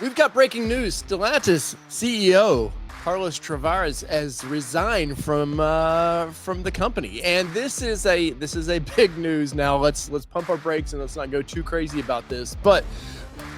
We've got breaking news. Stellantis CEO Carlos Tavares has resigned from the company, and this is a big news. Now let's pump our brakes and let's not go too crazy about this. But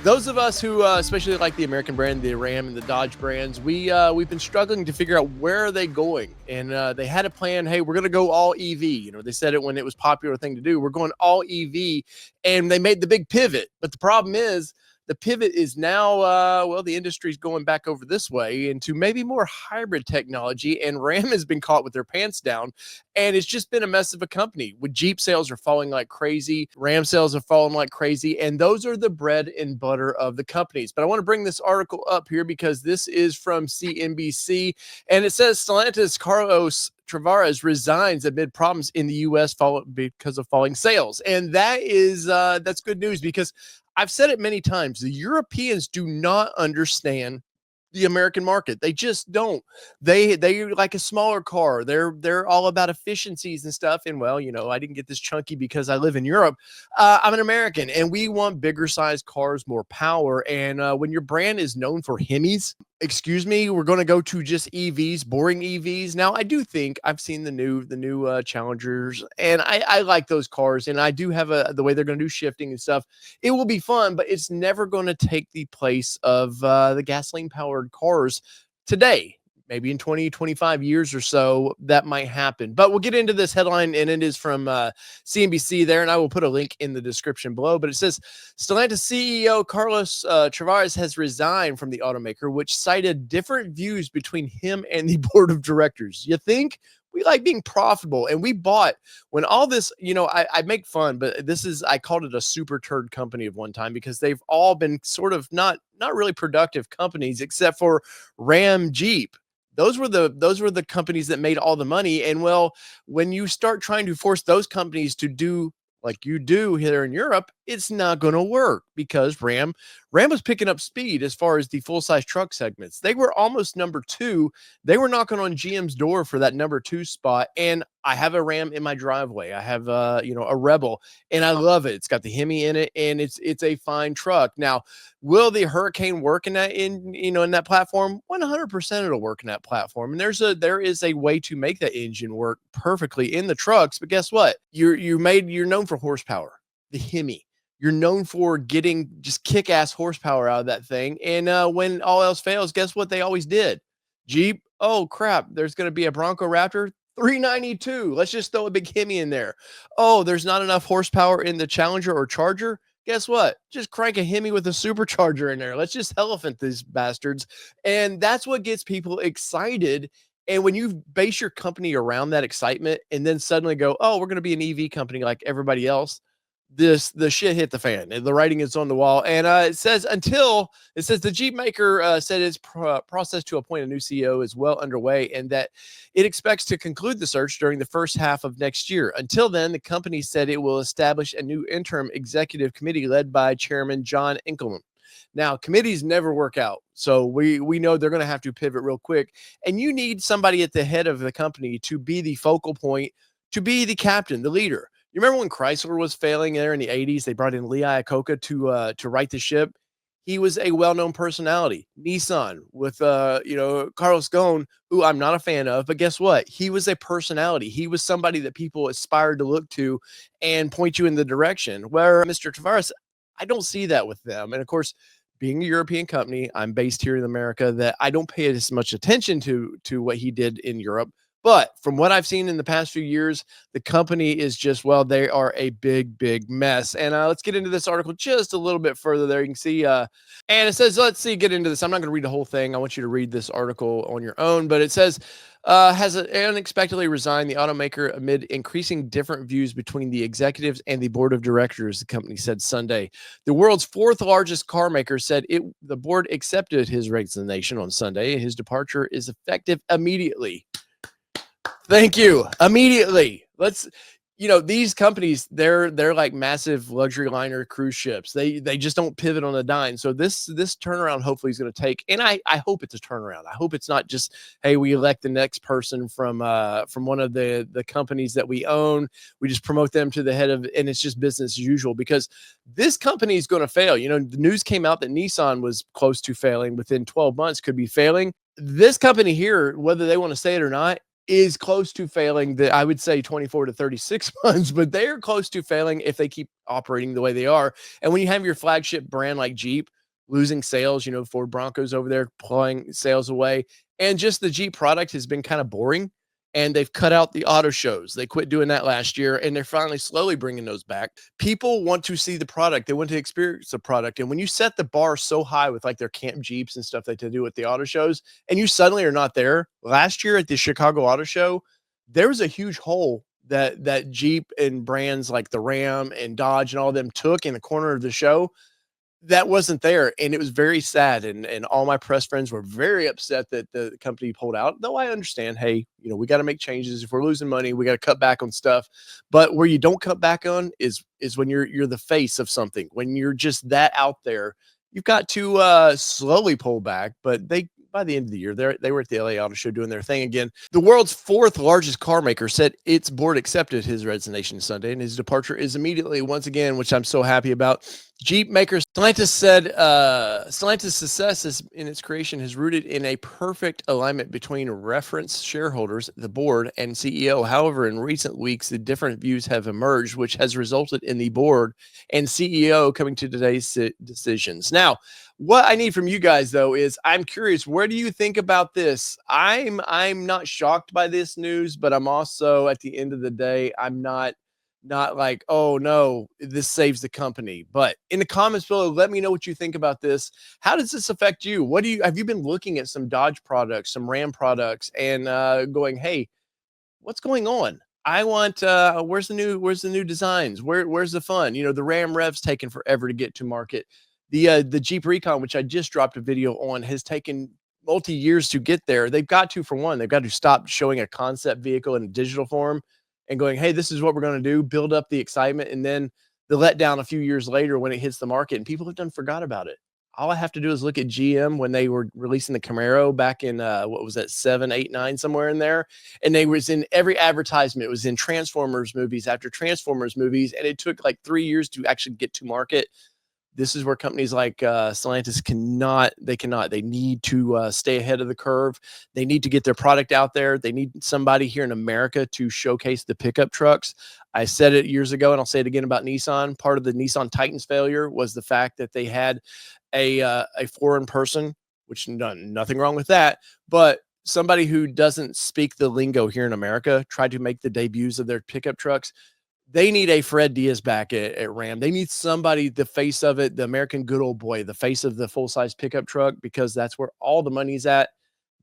those of us who, especially like the American brand, the Ram and the Dodge brands, we've been struggling to figure out where are they going, and they had a plan. Hey, we're going to go all EV. You know, they said it when it was a popular thing to do. We're going all EV, and they made the big pivot. But the problem is, the pivot is now, the industry's going back over this way into maybe more hybrid technology, and Ram has been caught with their pants down, and it's just been a mess of a company. With Jeep sales are falling like crazy, Ram sales are falling like crazy, and those are the bread and butter of the companies. But I want to bring this article up here because this is from CNBC, and it says Stellantis Carlos Tavares resigns amid problems in the U.S. because of falling sales, and that's good news because I've said it many times. The Europeans do not understand the American market. They just don't. They like a smaller car. They're all about efficiencies and stuff. And well, you know, I didn't get this chunky because I live in Europe. I'm an American, and we want bigger sized cars, more power. And when your brand is known for Hemis, excuse me, we're going to go to just EVs, boring EVs. Now, I do think I've seen the new Challengers, and I like those cars, and I do have the way they're going to do shifting and stuff. It will be fun, but it's never going to take the place of the gasoline powered cars today. Maybe in 20, 25 years or so, that might happen. But we'll get into this headline, and it is from CNBC there, and I will put a link in the description below. But it says, Stellantis CEO Carlos Tavares has resigned from the automaker, which cited different views between him and the board of directors. You think? We like being profitable, and we bought when all this, you know, I make fun, but I called it a super turd company of one time because they've all been sort of not really productive companies except for Ram Jeep. Those were the companies that made all the money. And well, when you start trying to force those companies to do like you do here in Europe, it's not going to work because Ram was picking up speed as far as the full-size truck segments. They were almost number 2. They were knocking on GM's door for that number 2 spot. And I have a Ram in my driveway. I have a Rebel, and I love it. It's got the Hemi in it, and it's a fine truck. Now, will the Hurricane work in that platform? 100% it'll work in that platform. And there is a way to make that engine work perfectly in the trucks. But guess what? You're known for horsepower, the Hemi. You're known for getting just kick-ass horsepower out of that thing. And when all else fails, guess what they always did? Jeep, oh crap, there's going to be a Bronco Raptor, 392. Let's just throw a big Hemi in there. Oh, there's not enough horsepower in the Challenger or Charger. Guess what? Just crank a Hemi with a supercharger in there. Let's just elephant these bastards. And that's what gets people excited. And when you base your company around that excitement and then suddenly go, oh, we're going to be an EV company like everybody else, the shit hit the fan, and the writing is on the wall. And it says the Jeep maker said its process to appoint a new CEO is well underway, and that it expects to conclude the search during the first half of next year. Until then, the company said it will establish a new interim executive committee led by Chairman John Inkelman. Now, committees never work out, so we know they're going to have to pivot real quick, and you need somebody at the head of the company to be the focal point, to be the captain, the leader. You remember when Chrysler was failing there in the 80s? They brought in Lee Iacocca to right the ship. He was a well-known personality. Nissan with Carlos Ghosn, who I'm not a fan of, but guess what? He was a personality. He was somebody that people aspired to look to and point you in the direction. Where Mr. Tavares, I don't see that with them. And of course, being a European company, I'm based here in America, that I don't pay as much attention to what he did in Europe. But from what I've seen in the past few years, the company is just, well, they are a big, big mess. And let's get into this article just a little bit further there. You can see, and it says, get into this. I'm not going to read the whole thing. I want you to read this article on your own. But it says, has unexpectedly resigned the automaker amid increasing different views between the executives and the board of directors, the company said Sunday. The world's fourth largest car maker said the board accepted his resignation on Sunday. His departure is effective immediately. Thank you. Immediately. these companies, they're like massive luxury liner cruise ships. They just don't pivot on a dime. So this turnaround hopefully is going to take, and I hope it's a turnaround. I hope it's not just, hey, we elect the next person from one of the companies that we own. We just promote them to the head of, and it's just business as usual, because this company is going to fail. The news came out that Nissan was close to failing within 12 months, could be failing. This company here, whether they want to say it or not, is close to failing. That I would say 24 to 36 months, but they are close to failing if they keep operating the way they are. And when you have your flagship brand like Jeep losing sales, Ford Broncos over there pulling sales away, and just the Jeep product has been kind of boring. And they've cut out the auto shows. They quit doing that last year, and they're finally slowly bringing those back. People want to see the product. They want to experience the product. And when you set the bar so high with like their camp Jeeps and stuff that they do with the auto shows, and you suddenly are not there. Last year at the Chicago Auto Show, there was a huge hole that Jeep and brands like the Ram and Dodge and all of them took in the corner of the show that wasn't there. And it was very sad. And all my press friends were very upset that the company pulled out, though I understand, hey, we got to make changes. If we're losing money, we got to cut back on stuff. But where you don't cut back on is when you're the face of something, when you're just that out there. You've got to slowly pull back, but by the end of the year, they were at the LA Auto Show doing their thing again. The world's fourth largest car maker said its board accepted his resignation Sunday, and his departure is immediately, once again, which I'm so happy about. Jeep maker Stellantis said Stellantis' success in its creation has rooted in a perfect alignment between reference shareholders, the board, and CEO. However, in recent weeks, the different views have emerged, which has resulted in the board and CEO coming to today's decisions. Now, what I need from you guys, though, is I'm curious, where do you think about this? I'm not shocked by this news, but I'm also, at the end of the day, I'm not like, oh no, this saves the company. But in the comments below, let me know what you think about this. How does this affect you? Have you been looking at some Dodge products, some Ram products, and going, hey, what's going on? I want where's the new designs? Where's the fun? The Ram Rev's taken forever to get to market. The Jeep Recon, which I just dropped a video on, has taken multi years to get there. They've got to stop showing a concept vehicle in a digital form and going, hey, this is what we're going to do, build up the excitement, and then the letdown a few years later when it hits the market and people have done forgot about it. All I have to do is look at GM when they were releasing the Camaro back in what was that, 7, 8, 9, somewhere in there, and they was in every advertisement. It was in Transformers movies after Transformers movies, and it took like 3 years to actually get to market. This is where companies like Stellantis they need to stay ahead of the curve. They need to get their product out there. They need somebody here in America to showcase the pickup trucks. I said it years ago, and I'll say it again about Nissan. Part of the Nissan Titan's failure was the fact that they had a foreign person, which nothing wrong with that, but somebody who doesn't speak the lingo here in America tried to make the debuts of their pickup trucks. They need a Fred Diaz back at Ram. They need somebody, the face of it, the American good old boy, the face of the full-size pickup truck, because that's where all the money's at.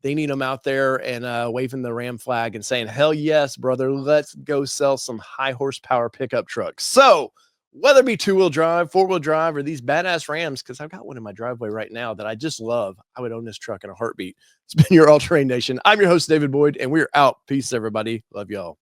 They need them out there and waving the Ram flag and saying, hell yes, brother, let's go sell some high horsepower pickup trucks. So whether it be two-wheel drive, four-wheel drive, or these badass Rams, because I've got one in my driveway right now that I just love, I would own this truck in a heartbeat. It's been your All Terrain Nation. I'm your host, David Boyd, and we're out. Peace, everybody. Love y'all.